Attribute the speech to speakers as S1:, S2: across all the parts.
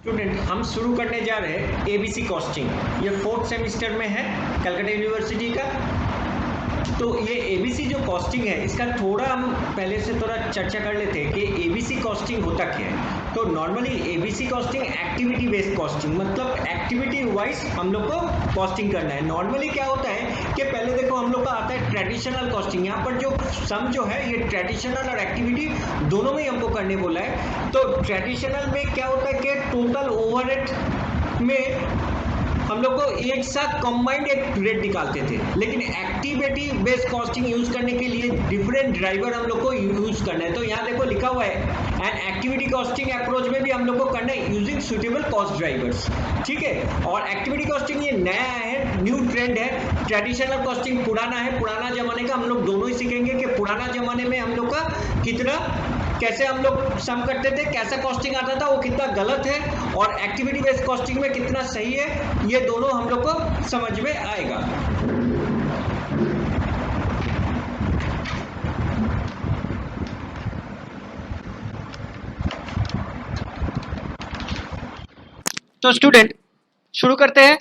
S1: Student, हम शुरू करने जा रहे हैं एबीसी कॉस्टिंग। ये 4th सेमिस्टर में है कलकत्ता यूनिवर्सिटी का। तो ये एबीसी जो कॉस्टिंग है, इसका थोड़ा हम पहले से थोड़ा चर्चा कर लेते हैं कि एबीसी कॉस्टिंग होता क्या है। तो normally ABC costing activity based costing, मतलब एक्टिविटी वाइज हम लोग को कॉस्टिंग करना है। नॉर्मली क्या होता है कि पहले देखो हम लोग का आता है ट्रेडिशनल कॉस्टिंग। यहाँ पर जो सम जो है ये ट्रेडिशनल और एक्टिविटी दोनों में ही हमको करने बोला है। तो ट्रेडिशनल में क्या होता है कि टोटल ओवरहेड में हम लोग को एक साथ कंबाइंड एक रेट निकालते थे, लेकिन एक्टिविटी बेस्ड कॉस्टिंग यूज करने के लिए डिफरेंट ड्राइवर हम लोग को यूज करना है। तो यहाँ देखो लिखा हुआ है एंड एक्टिविटी कॉस्टिंग अप्रोच में भी हम लोग को करना है यूजिंग सुटेबल कॉस्ट ड्राइवर्स। ठीक है, और एक्टिविटी कॉस्टिंग ये नया है, न्यू ट्रेंड है। ट्रेडिशनल कॉस्टिंग पुराना है, पुराना जमाने का। हम लोग दोनों ही सीखेंगे कि पुराना जमाने में हम लोग का कितना, कैसे हम लोग सम करते थे, कैसा कॉस्टिंग आता था, वो कितना गलत है, और एक्टिविटी बेस्ड कॉस्टिंग में कितना सही है, ये दोनों हम लोग को समझ में आएगा। तो स्टूडेंट शुरू करते हैं।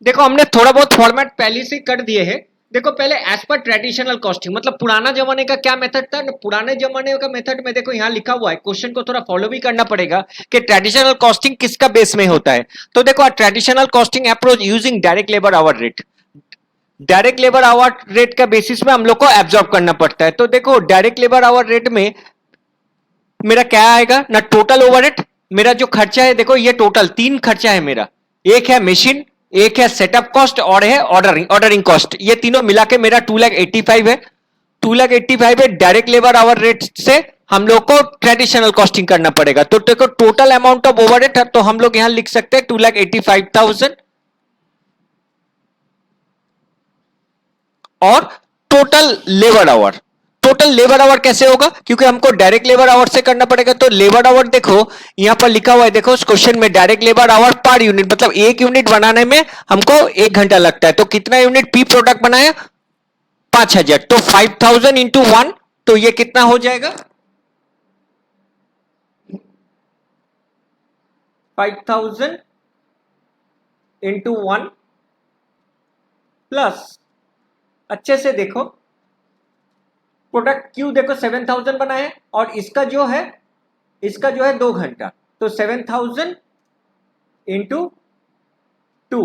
S1: देखो हमने थोड़ा बहुत फॉर्मेट पहले से कर दिए हैं। देखो पहले एज पर ट्रेडिशनल कॉस्टिंग, मतलब पुराना जमाने का क्या मेथड था। पुराने जमाने का मेथड में देखो यहाँ लिखा हुआ है, क्वेश्चन को थोड़ा फॉलो भी करना पड़ेगा कि ट्रेडिशनल कॉस्टिंग किसका बेस में होता है। तो देखो traditional costing approach using direct labour hour rate. Direct labour hour rate का बेसिस में हम लोग को एब्जॉर्ब करना पड़ता है। तो देखो डायरेक्ट लेबर आवर रेट में मेरा क्या आएगा ना, टोटल ओवरहेड, मेरा जो खर्चा है, देखो ये टोटल 3 खर्चा है मेरा। एक है मशीन, एक है सेटअप कॉस्ट और है ऑर्डरिंग कॉस्ट। ये तीनों मिला के मेरा 2,85,000 है। 2,85,000 है। डायरेक्ट लेबर आवर रेट से हम लोग को ट्रेडिशनल कॉस्टिंग करना पड़ेगा। तो देखो टोटल अमाउंट ऑफ ओवरहेड, तो हम लोग यहां लिख सकते हैं 2,85,000 और total labour our. Total labour our कैसे होगा, क्योंकि हमको डायरेक्ट लेबर आवर से करना पड़ेगा। तो लेबर आवर देखो यहां पर लिखा हुआ है, देखो इस क्वेश्चन में direct labour our per unit, मतलब एक यूनिट बनाने में हमको 1 घंटा लगता है। तो कितना यूनिट पी प्रोडक्ट बनाया, 5,000। तो 5,000 इंटू 1, तो ये कितना हो जाएगा, 5,000 इंटू 1 प्लस, अच्छे से देखो प्रोडक्ट क्यू देखो 7,000 बना है, और इसका जो है 2 घंटा। तो 7,000 इंटू 2,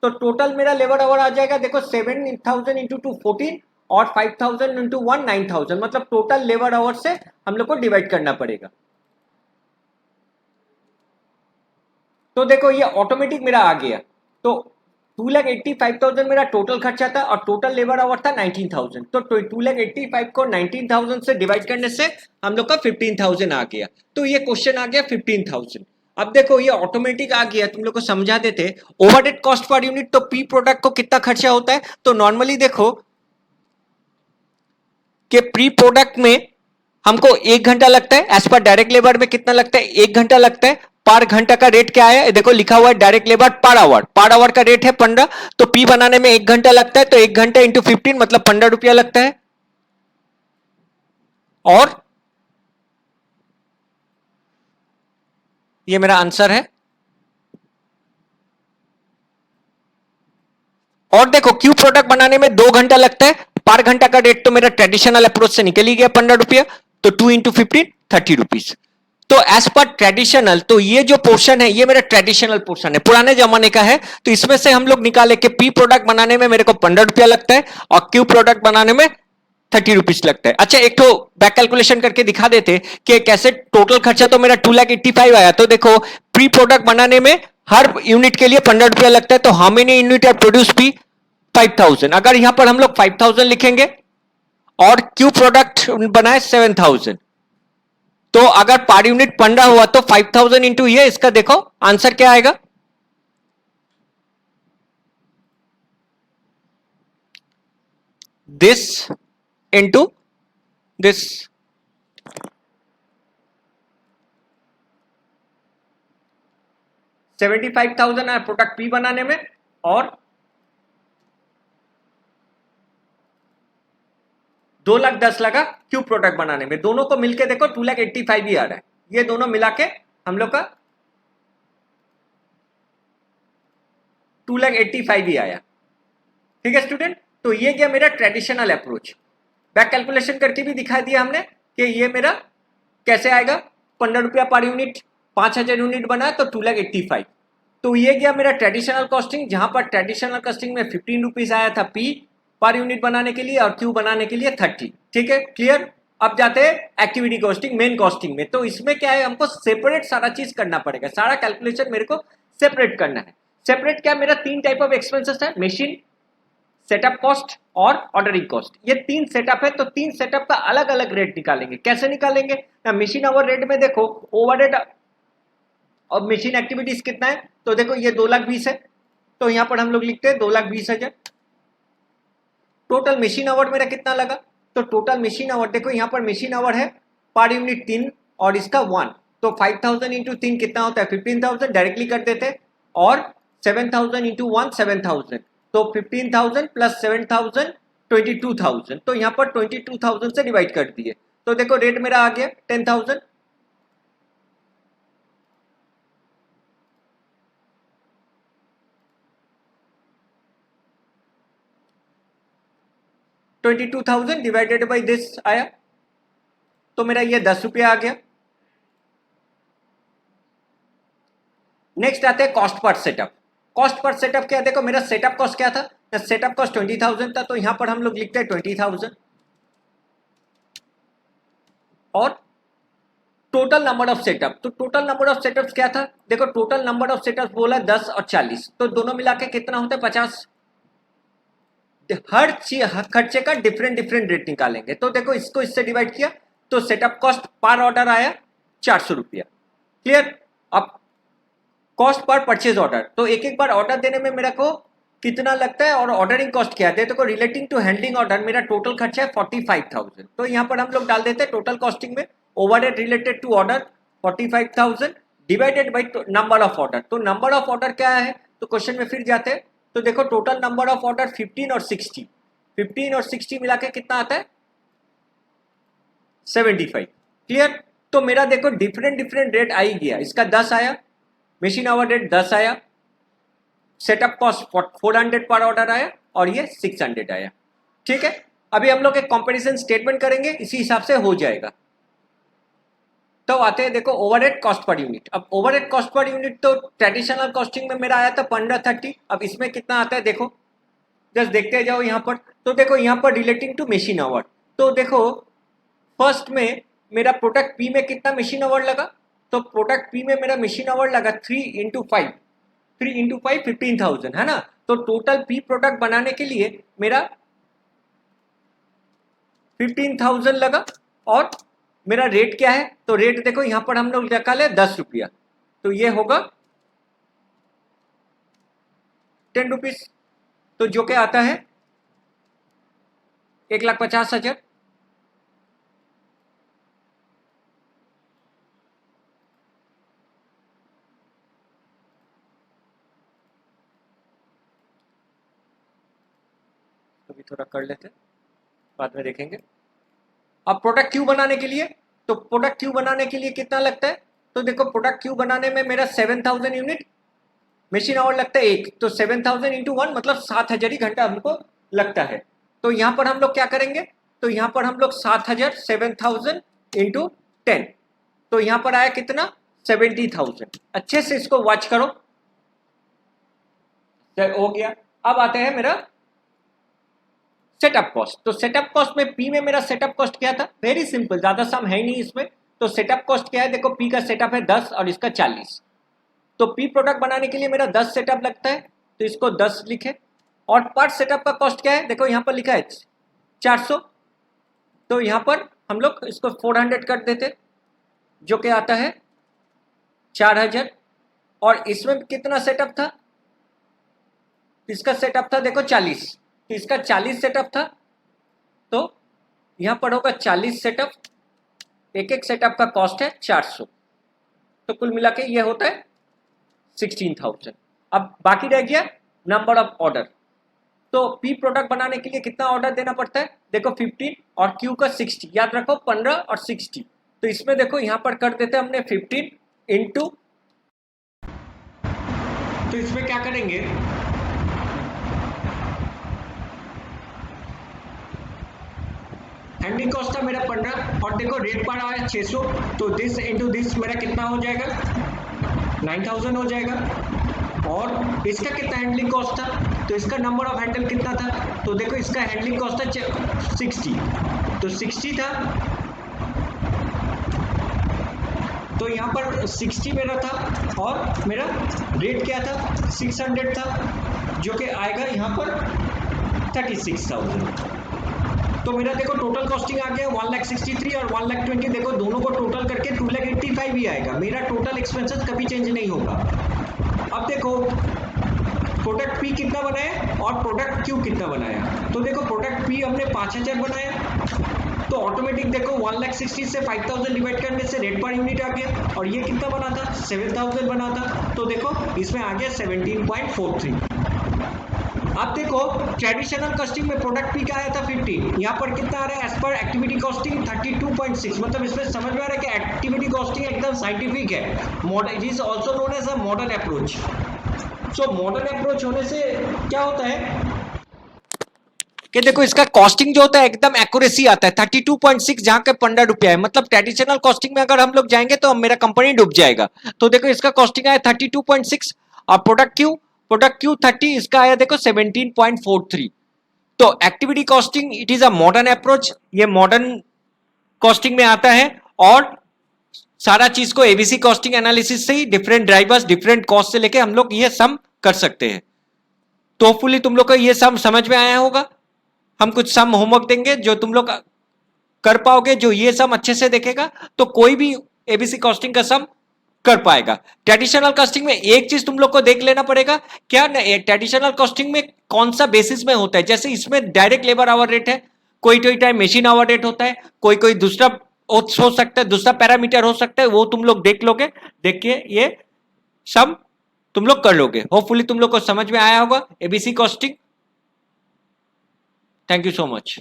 S1: तो टोटल मेरा लेबर आवर आ जाएगा, देखो 7,000 इंटू 2 14, और 5,000 इंटू 1 9,000, मतलब टोटल लेबर आवर से हम लोग को डिवाइड करना पड़ेगा। तो देखो ये ऑटोमेटिक मेरा आ गया। तो 2,85,000 मेरा टोटल खर्चा था, और टोटल लेबर आवर था 19,000। तो 2,85,000 को 19,000 से डिवाइड करने से हम लोग का 15,000 आ गया। तो ये क्वेश्चन आ गया 15,000। अब देखो ये ऑटोमेटिक आ गया, तुम लोग को समझा देते ओवरहेड कॉस्ट पर यूनिट। तो पी प्रोडक्ट को कितना खर्चा होता है, तो नॉर्मली देखो कि प्री प्रोडक्ट में हमको 1 घंटा लगता है, एज पर डायरेक्ट लेबर में कितना लगता है, 1 घंटा लगता है। पर घंटा का रेट क्या है, देखो लिखा हुआ है डायरेक्ट लेबर पर आवर का रेट है 15। तो पी बनाने में 1 घंटा लगता है, तो 1 घंटा इंटू 15 मतलब 15 रुपया लगता है। और ये मेरा आंसर है। और देखो क्यू प्रोडक्ट बनाने में 2 घंटा लगता है, पर घंटा का रेट तो मेरा ट्रेडिशनल अप्रोच से निकल ही गया 15 रुपया। तो 2 इंटू 15 30 रुपीज। तो एज पर ट्रेडिशनल, तो ये जो पोर्शन है ये मेरा ट्रेडिशनल पोर्शन है, पुराने जमाने का है। तो इसमें से हम लोग निकाले कि पी प्रोडक्ट बनाने में मेरे को 15 रुपया लगता है, और क्यू प्रोडक्ट बनाने में 30 रुपीज लगता है। अच्छा एक तो बैक कैलकुलेशन करके दिखा देते कि कैसे टोटल खर्चा तो मेरा 2,85,000 आया। तो देखो प्री प्रोडक्ट बनाने में हर यूनिट के लिए 15 रुपया लगता है। तो how many unit are produce P, 5,000। अगर यहां पर हम लोग 5,000 लिखेंगे और क्यू प्रोडक्ट बनाए 7,000, तो अगर पर यूनिट 15 हुआ तो 5,000 इंटू ये, इसका देखो आंसर क्या आएगा, दिस इंटू दिस। 75,000 है प्रोडक्ट पी बनाने में, और 2,10,000 लगा क्यू प्रोडक्ट बनाने में। दोनों को मिलके देखो 2,85,000 ही आ रहा है। ये दोनों मिला के हम लोग का 2,85,000 ही आया। ठीक है स्टूडेंट, तो ये गया मेरा ट्रेडिशनल अप्रोच। बैक कैलकुलेशन करके भी दिखा दिया हमने कि ये मेरा कैसे आएगा। 15 रुपया पर यूनिट, 5,000 यूनिट बना तो 2,85,000। तो ये गया मेरा ट्रेडिशनल कॉस्टिंग, जहां पर ट्रेडिशनल कॉस्टिंग में 15 रुपीज आया था पी पर यूनिट बनाने के लिए और क्यू बनाने के लिए 30। ठीक है, क्लियर। अब जाते हैं एक्टिविटी कॉस्टिंग, मेन कॉस्टिंग में। तो इसमें क्या है, हमको सेपरेट सारा चीज करना पड़ेगा, सारा कैलकुलेशन मेरे को सेपरेट करना है। सेपरेट क्या, मेरा 3 टाइप ऑफ एक्सपेंसेस है, मशीन, सेटअप कॉस्ट और ऑर्डरिंग कॉस्ट। ये 3 सेटअप है, तो 3 सेटअप का अलग अलग रेट निकालेंगे। कैसे निकालेंगे ना, मशीन आवर रेट में देखो ओवरहेड और मशीन एक्टिविटीज कितना है, तो देखो ये 2,20,000 है, तो यहां पर हम लोग लिखते हैं 2,20,000। टोटल मशीन आवर मेरा कितना लगा, तो टोटल मशीन आवर देखो यहाँ पर मशीन आवर है पर यूनिट 3 और इसका 1, तो 5,000 इंटू 3 कितना होता है 15,000, डायरेक्टली कर देते। और 7,000 इंटू 1 7,000, तो 15,000 प्लस 7,000 22,000, तो यहाँ पर 22,000 से डिवाइड कर दिए, तो देखो रेट मेरा आ गया 10,000। $22,000 डिवाइडेड बाई दिस आया, तो मेरा ये 10 रुपया आ गया। नेक्स्ट आते हैं cost per setup. Cost per setup क्या है, देखो मेरा सेटअप कॉस्ट क्या था, सेटअप कॉस्ट 20,000 था, तो यहां पर हम लोग लिखते हैं 20,000। और टोटल नंबर ऑफ सेटअप, तो टोटल नंबर ऑफ सेटअप्स क्या था, देखो टोटल नंबर ऑफ सेटअप्स बोला 10 और 40, तो दोनों मिला के कितना होता है 50। हर चीज खर्चे का डिफरेंट डिफरेंट रेट निकालेंगे, तो देखो इसको इससे डिवाइड किया, तो सेटअप कॉस्ट पर ऑर्डर आया 400 रुपया। क्लियर। अब कॉस्ट पर परचेज ऑर्डर, तो एक एक बार ऑर्डर देने में मेरे को कितना लगता है और ऑर्डरिंग कॉस्ट क्या है, देखो रिलेटिंग टू हैंडलिंग ऑर्डर मेरा टोटल खर्चा है 45,000, तो यहाँ पर हम लोग डाल देते हैं टोटल कॉस्टिंग में overhead related to order 45,000 divided by number of order. तो नंबर ऑफ ऑर्डर क्या है, तो क्वेश्चन में फिर जाते हैं, तो देखो टोटल नंबर ऑफ ऑर्डर 15 और 60, 15 और 60 मिला के कितना आता है 75। क्लियर। तो मेरा देखो डिफरेंट डिफरेंट रेट आ ही गया, इसका 10 आया, मशीन आवर रेट 10 आया, सेटअप कॉस्ट 400 पर ऑर्डर आया और ये 600 आया। ठीक है, अभी हम लोग एक कंपैरिजन स्टेटमेंट करेंगे, इसी हिसाब से हो जाएगा। तो आते हैं देखो ओवरहेड कॉस्ट पर यूनिट। अब ओवरहेड कॉस्ट पर यूनिट तो ट्रेडिशनल कॉस्टिंग में मेरा आया था 1530, अब इसमें कितना आता है देखो, जस्ट देखते जाओ यहाँ पर। तो देखो यहाँ पर रिलेटिंग टू मशीन आवर, तो देखो फर्स्ट में मेरा प्रोडक्ट पी में कितना मशीन आवर लगा, तो प्रोडक्ट पी में मेरा मशीन आवर लगा 3 इंटू 5, 3 इंटू 5 15,000 है ना, तो टोटल पी प्रोडक्ट बनाने के लिए मेरा 15,000 लगा। और मेरा रेट क्या है, तो रेट देखो यहां पर हम लोग रखा ले 10 रुपया, तो ये होगा 10 रुपीज, तो जो क्या आता है 1,50,000। तो भी थोड़ा कर लेते, बाद में देखेंगे। अब प्रोडक्ट क्यू बनाने के लिए, तो प्रोडक्ट क्यू बनाने के लिए कितना लगता है, तो देखो प्रोडक्ट क्यू बनाने में मेरा 7,000 यूनिट मशीन आवर लगता है एक, तो 7,000 इंटू 1 मतलब 7,000 ही घंटा हमको लगता है। तो यहाँ पर हम लोग क्या करेंगे, तो यहाँ पर हम लोग 7,000 7,000 इंटू 10, तो यहाँ पर आया कितना 70,000। अच्छे से इसको वॉच करो, हो गया। अब आते हैं मेरा सेटअप कॉस्ट, तो सेटअप कॉस्ट में पी में मेरा सेटअप कॉस्ट क्या था, वेरी सिंपल, ज्यादा सम है ही नहीं इसमें। तो सेटअप कॉस्ट क्या है, देखो पी का सेटअप है 10 और इसका 40, तो पी प्रोडक्ट बनाने के लिए मेरा 10 सेटअप लगता है, तो इसको 10 लिखे। और पर सेटअप का कॉस्ट क्या है, देखो यहाँ पर लिखा है 400, तो यहाँ पर हम लोग इसको 400 कर देते, जो कि आता है 4,000। और इसमें कितना सेटअप था, इसका सेटअप था देखो 40, तो इसका 40 सेटअप था, तो यहां पर होगा 40 सेटअप, एक एक सेटअप का कॉस्ट है 400, तो कुल मिला के ये होता है 16,000। अब बाकी रह गया नंबर ऑफ ऑर्डर, तो पी प्रोडक्ट बनाने के लिए कितना ऑर्डर देना पड़ता है, देखो 15 और क्यू का 60, याद रखो 15 और 60, तो इसमें देखो यहां पर कर देते हमने 15 इंटू, तो इसमें क्या करेंगे हैंडलिंग कॉस्ट था मेरा 15 और देखो रेट पर आया 600, तो दिस इनटू दिस मेरा कितना हो जाएगा 9000 हो जाएगा। और इसका कितना हैंडलिंग कॉस्ट था, तो इसका नंबर ऑफ हैंडल कितना था, तो देखो इसका हैंडलिंग कॉस्ट था 60, तो 60 था, तो यहाँ पर 60 मेरा था और मेरा रेट क्या था 600 था, जो कि आएगा यहाँ पर 36,000। तो मेरा देखो टोटल कॉस्टिंग आ गया 1,63 और 1,20, देखो दोनों को टोटल करके 2,85 ही आएगा। मेरा टोटल एक्सपेंसेस कभी चेंज नहीं होगा। अब देखो प्रोडक्ट पी कितना बनाया और प्रोडक्ट क्यू कितना बनाया, तो देखो प्रोडक्ट पी हमने 5000 बनाया, तो ऑटोमेटिक देखो 1,60,000 से 5,000 डिवाइड करने से रेट पर यूनिट आ गया, और ये कितना बना था 7,000 बना था, तो देखो इसमें आ गया 17.43। अब देखो ट्रेडिशनल कॉस्टिंग में प्रोडक्ट पी का आया था 50, यहाँ पर कितना आ रहा है एज पर एक्टिविटी कॉस्टिंग 32.6। मतलब इसमें समझ में आ रहा है कि एक्टिविटी कॉस्टिंग एकदम साइंटिफिक है, modern, it is also known as a modern approach. So modern approach होने से क्या होता है कि देखो इसका कॉस्टिंग जो होता है एकदम एक्यूरेसी आता है 32.6, जहां के 15 रुपया है। मतलब ट्रेडिशनल कॉस्टिंग में अगर हम लोग जाएंगे तो मेरा कंपनी डूब जाएगा। तो देखो इसका कॉस्टिंग आया 32.6 और प्रोडक्ट क्यू 30, इसका आया देखो 17.43। तो activity costing it is a modern approach, ये मॉडर्न कॉस्टिंग में आता है, और सारा चीज को एबीसी कॉस्टिंग एनालिसिस से ही डिफरेंट ड्राइवर्स डिफरेंट कॉस्ट से लेके हम लोग ये सम कर सकते हैं। तो होपफुली तुम लोग को ये सम समझ में आया होगा। हम कुछ सम होमवर्क देंगे जो तुम लोग कर पाओगे, जो ये सम अच्छे से देखेगा तो कोई भी एबीसी कॉस्टिंग का सम कर पाएगा। ट्रेडिशनल कॉस्टिंग में एक चीज तुम लोग को देख लेना पड़ेगा, क्या ट्रेडिशनल कॉस्टिंग में कौन सा बेसिस में होता है। जैसे इसमें डायरेक्ट लेबर आवर रेट है, कोई कोई टाइम मशीन आवर रेट होता है, कोई कोई दूसरा हो सकता है, दूसरा पैरामीटर हो सकता है, वो तुम लोग देख लोगे, देख के ये सम तुम लोग कर लोगे। होपफुली तुम लोग को समझ में आया होगा ABC costing. Thank you so much.